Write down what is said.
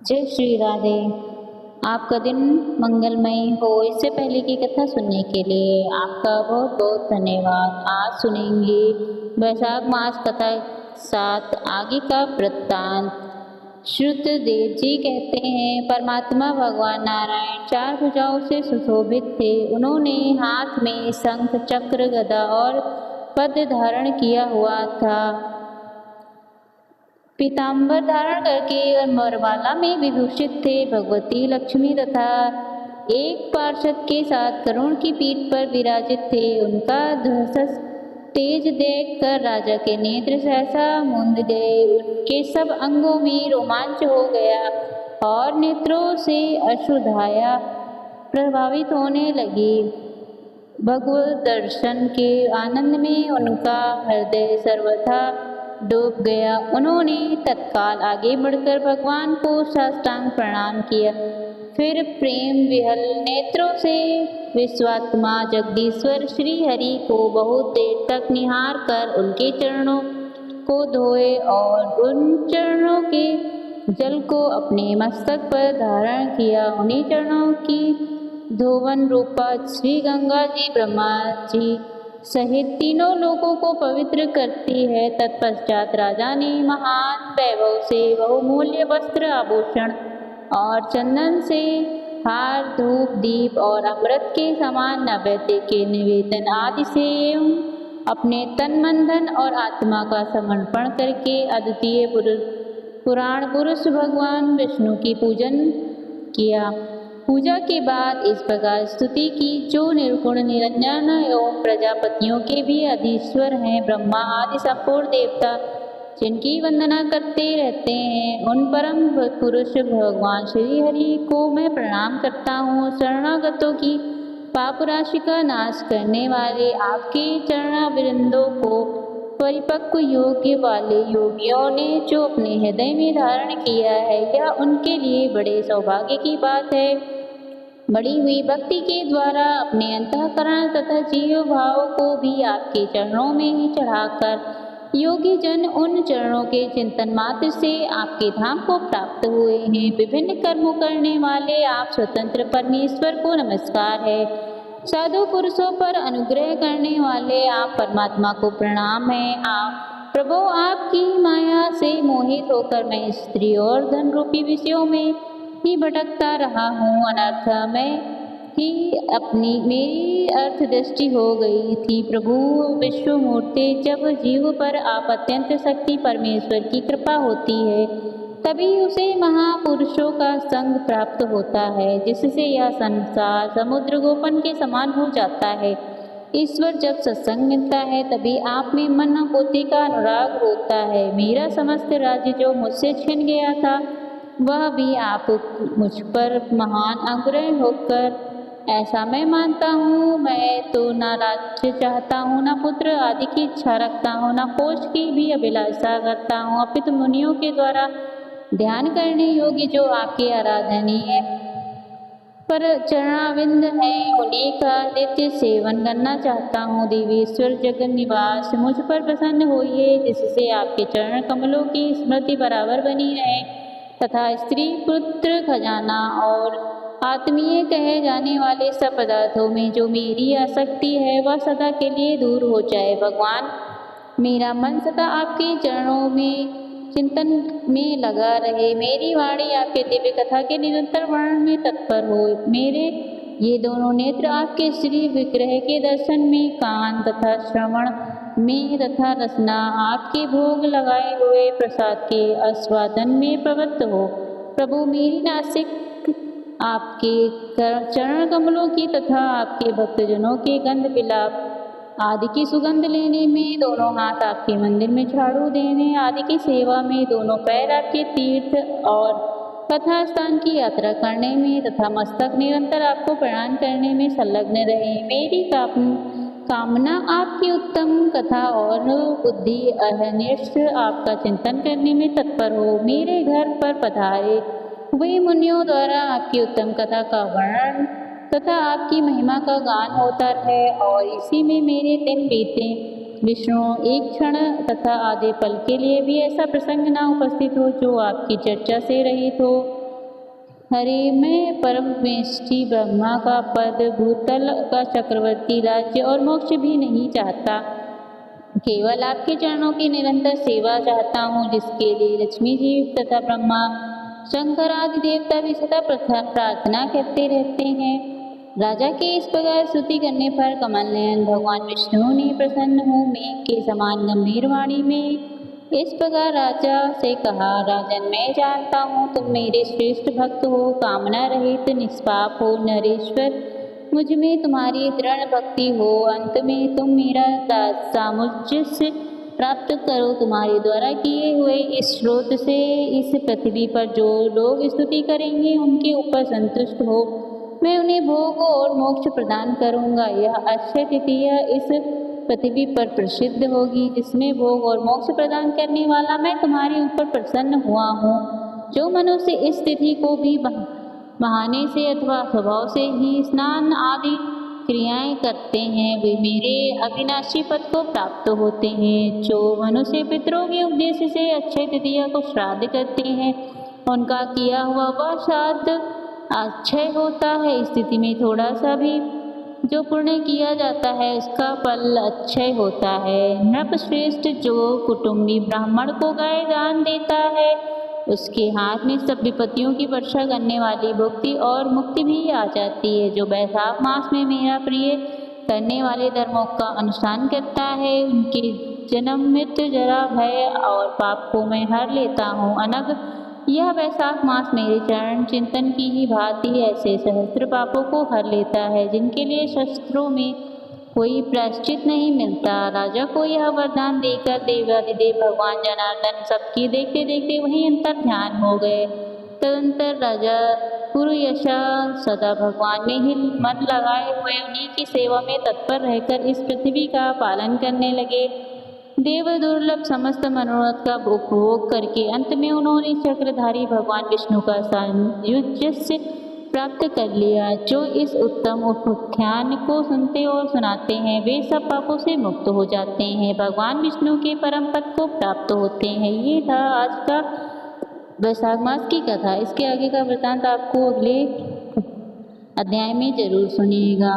जय श्री राधे। आपका दिन मंगलमय हो। इससे पहले की कथा सुनने के लिए आपका बहुत बहुत धन्यवाद। आज सुनेंगे वैशाख मास कथा 7 आगे का वृत्तांत। श्रुतदेव जी कहते हैं, परमात्मा भगवान नारायण 4 भुजाओं से सुशोभित थे। उन्होंने हाथ में शंख, चक्र, गदा और पद्म धारण किया हुआ था। पीताम्बर धारण करके और मरवाला में विभूषित थे। भगवती लक्ष्मी तथा एक पार्षद के साथ करुण की पीठ पर विराजित थे। उनका ध्वस्त तेज देखकर राजा के नेत्र सहसा मूंद गए। उनके सब अंगों में रोमांच हो गया और नेत्रों से अश्रुधारा प्रभावित होने लगी। भगवत दर्शन के आनंद में उनका हृदय सर्वथा डूब गया। उन्होंने तत्काल आगे बढ़कर भगवान को साष्टांग प्रणाम किया। फिर प्रेम विहल नेत्रों से विश्वात्मा जगदीश्वर श्री हरि को बहुत देर तक निहार कर उनके चरणों को धोए और उन चरणों के जल को अपने मस्तक पर धारण किया। उन्हीं चरणों की धोवन रूपा श्री गंगा जी ब्रह्मा जी सहित तीनों लोगों को पवित्र करती है। तत्पश्चात राजा ने महान वैभव से बहुमूल्य वस्त्र, आभूषण और चंदन से हार, धूप, दीप और अमृत के समान नैवेद्य के निवेदन आदि से अपने तन, मन, धन और आत्मा का समर्पण करके अद्वितीय पुराण पुरुष भगवान विष्णु की पूजन किया। पूजा के बाद इस प्रकार स्तुति की, जो निर्गुण निरंजन एवं प्रजापतियों के भी अधीश्वर हैं, ब्रह्मा आदि संपूर्ण देवता जिनकी वंदना करते रहते हैं, उन परम पुरुष भगवान श्री हरि को मैं प्रणाम करता हूँ। शरणागतों की पाप राशि का नाश करने वाले आपके चरणाविंदों को परिपक्व योग्य वाले योगियों ने जो अपने हृदय में धारण किया है, यह उनके लिए बड़े सौभाग्य की बात है। बढ़ी हुई भक्ति के द्वारा अपने अंतःकरण तथा जीव भाव को भी आपके चरणों में ही चढ़ाकर योगी जन उन चरणों के चिंतन मात्र से आपके धाम को प्राप्त हुए हैं। विभिन्न कर्मों करने वाले आप स्वतंत्र परमेश्वर को नमस्कार है। साधु पुरुषों पर अनुग्रह करने वाले आप परमात्मा को प्रणाम है। आप प्रभु, आपकी माया से मोहित होकर मैं स्त्री और धन रूपी विषयों में ही भटकता रहा हूँ। अनर्थ में ही मेरी अर्थ दृष्टि हो गई थी। प्रभु विश्व मूर्ति, जब जीव पर आप अत्यंत शक्ति परमेश्वर की कृपा होती है, तभी उसे महापुरुषों का संग प्राप्त होता है, जिससे यह संसार समुद्र गोपन के समान हो जाता है। ईश्वर जब सत्संग मिलता है, तभी आप में मन बुद्धि का अनुराग होता है। मेरा समस्त राज्य जो मुझसे छिन गया था, वह भी आप मुझ पर महान अनुग्रह होकर, ऐसा मैं मानता हूँ। मैं तो न राज्य चाहता हूँ, न पुत्र आदि की इच्छा रखता हूँ, न कोष की भी अभिलाषा करता हूँ, अपितु मुनियों के द्वारा ध्यान करने योग्य जो आपके आराधनीय पर चरणाविंद है, उन्हीं का नित्य सेवन करना चाहता हूँ। देवेश्वर जगन निवास, मुझ पर प्रसन्न होइए, जिससे आपके चरण कमलों की स्मृति बराबर बनी रहे तथा स्त्री, पुत्र, खजाना और आत्मीय कहे जाने वाले सब पदार्थों में जो मेरी आसक्ति है, वह सदा के लिए दूर हो जाए। भगवान, मेरा मन सदा आपके चरणों में चिंतन में लगा रहे। मेरी वाणी आपके दिव्य कथा के निरंतर वर्णन में तत्पर हो। मेरे ये दोनों नेत्र आपके श्री विग्रह के दर्शन में, कान तथा श्रवण में तथा रसना आपके भोग लगाए हुए प्रसाद के आस्वादन में प्रवृत्त हो। प्रभु, मेरी नासिक आपके चरण कमलों की तथा आपके भक्तजनों के गंध विलाप आदि की सुगंध लेने में, दोनों हाथ आपके मंदिर में झाड़ू देने आदि की सेवा में, दोनों पैर आपके तीर्थ और कथा स्थान की यात्रा करने में तथा मस्तक निरंतर आपको प्रणाम करने में संलग्न रहे। मेरी कामना आपकी उत्तम कथा और बुद्धि अहनिष्ठ आपका चिंतन करने में तत्पर हो। मेरे घर पर पधारे हुए मुनियों द्वारा आपकी उत्तम कथा का वर्णन तथा आपकी महिमा का गान होता रहे और इसी में मेरे दिन बीते। विष्णु, एक क्षण तथा आधे पल के लिए भी ऐसा प्रसंग न उपस्थित हो जो आपकी चर्चा से रहित हो। हरे, मैं परमवेष्टि ब्रह्मा का पद, भूतल का चक्रवर्ती राज्य और मोक्ष भी नहीं चाहता। केवल आपके चरणों की निरंतर सेवा चाहता हूँ, जिसके लिए लक्ष्मी जी तथा ब्रह्मा, शंकर आदि देवता भी सदा प्रार्थना करते रहते हैं। राजा के इस प्रकार स्तुति करने पर कमल नयन भगवान विष्णु ने प्रसन्न हो मेघ के समान गंभीर वाणी में इस प्रकार राजा से कहा, राजन, मैं जानता हूँ तुम मेरे श्रेष्ठ भक्त हो, कामना रहित निष्पाप हो नरेश्वर। मुझ में तुम्हारी दृढ़ भक्ति हो, अंत में तुम मेरा सामुज्य प्राप्त करो। तुम्हारे द्वारा किए हुए इस स्रोत से इस पृथ्वी पर जो लोग स्तुति करेंगे उनके ऊपर संतुष्ट हो। मैं उन्हें भोग और मोक्ष प्रदान करूंगा। यह अक्षय तृतीया इस पृथ्वी पर प्रसिद्ध होगी, जिसमें भोग और मोक्ष प्रदान करने वाला मैं तुम्हारे ऊपर प्रसन्न हुआ हूँ। जो मनुष्य इस तिथि को भी बहाने से अथवा स्वभाव से ही स्नान आदि क्रियाएं करते हैं, वे मेरे अविनाशी पद को प्राप्त होते हैं। जो मनुष्य पितरों के उद्देश्य से अक्षय तृतीया को श्राद्ध करते हैं, उनका किया हुआ वह श्राद्ध अक्षय होता है। इस स्थिति में थोड़ा सा भी जो पुण्य किया जाता है उसका फल अक्षय होता है। नृपश्रेष्ठ जो कुटुंबी ब्राह्मण को गाय दान देता है, उसके हाथ में सब विपत्तियों की वर्षा करने वाली भुक्ति और मुक्ति भी आ जाती है। जो बैसाख मास में मेरा प्रिय करने वाले धर्मों का अनुष्ठान करता है, उनके जन्म मृत्यु जरा भय और पाप को मैं हर लेता हूँ। अनग, यह बैसाख मास मेरे चरण चिंतन की ही भांति ऐसे सहस्त्र पापों को हर लेता है, जिनके लिए शस्त्रों में कोई प्रायश्चित नहीं मिलता। राजा को यह वरदान देकर देवाधिदेव भगवान जनार्दन सबकी देखते देखते वहीं अंतर ध्यान हो गए। तदंतर राजा पुरुयशा सदा भगवान में ही मन लगाए हुए उन्हीं की सेवा में तत्पर रहकर इस पृथ्वी का पालन करने लगे। देव दुर्लभ समस्त मनोरथ का उपभोग करके अंत में उन्होंने चक्रधारी भगवान विष्णु का सायुज्य प्राप्त कर लिया। जो इस उत्तम उपाख्यान को सुनते और सुनाते हैं, वे सब पापों से मुक्त हो जाते हैं, भगवान विष्णु के परम पद को प्राप्त होते हैं। ये था आज का वैशाख मास की कथा। इसके आगे का वृतांत आपको अगले अध्याय में जरूर सुनिएगा।